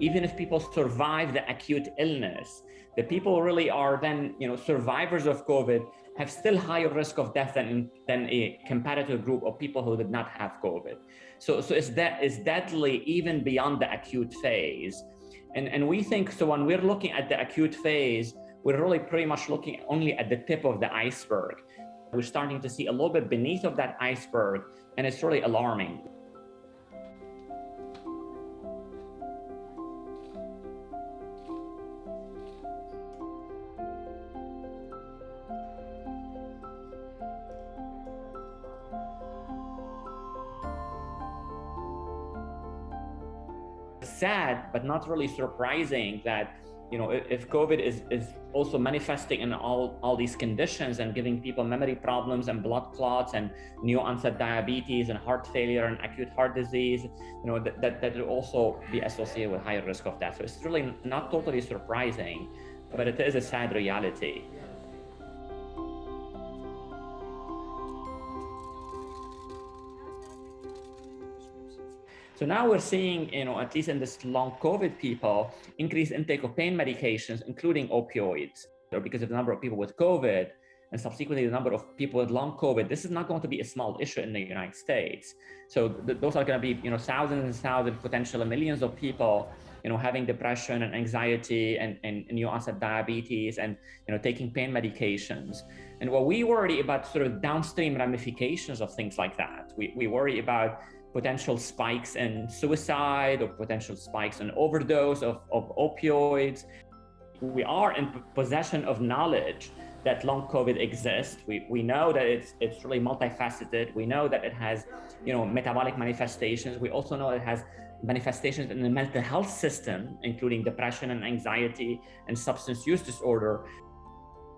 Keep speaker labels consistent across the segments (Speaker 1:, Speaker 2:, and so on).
Speaker 1: even if people survive the acute illness, the people really are then, survivors of COVID have still higher risk of death than a comparative group of people who did not have COVID. So it's deadly even beyond the acute phase. And we think, so when we're looking at the acute phase, we're really pretty much looking only at the tip of the iceberg. We're starting to see a little bit beneath of that iceberg, and it's really alarming. Sad, but not really surprising that, if COVID is also manifesting in all these conditions and giving people memory problems and blood clots and new-onset diabetes and heart failure and acute heart disease, that will also be associated with higher risk of death. So it's really not totally surprising, but it is a sad reality. So now we're seeing, at least in this long COVID people, increased intake of pain medications, including opioids, or because of the number of people with COVID and subsequently the number of people with long COVID. This is not going to be a small issue in the United States. So those are going to be, thousands and thousands, potentially millions of people, having depression and anxiety and new-onset diabetes and, taking pain medications. And what we worry about sort of downstream ramifications of things like that. We worry about potential spikes in suicide or potential spikes in overdose of opioids. We are in possession of knowledge that long COVID exists. We know that it's really multifaceted. We know that it has, metabolic manifestations. We also know it has manifestations in the mental health system, including depression and anxiety and substance use disorder.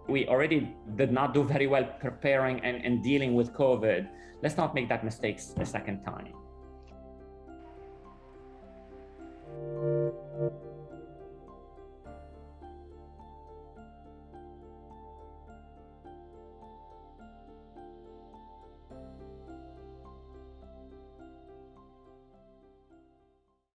Speaker 1: We already did not do very well preparing and dealing with COVID. Let's not make that mistake a second time.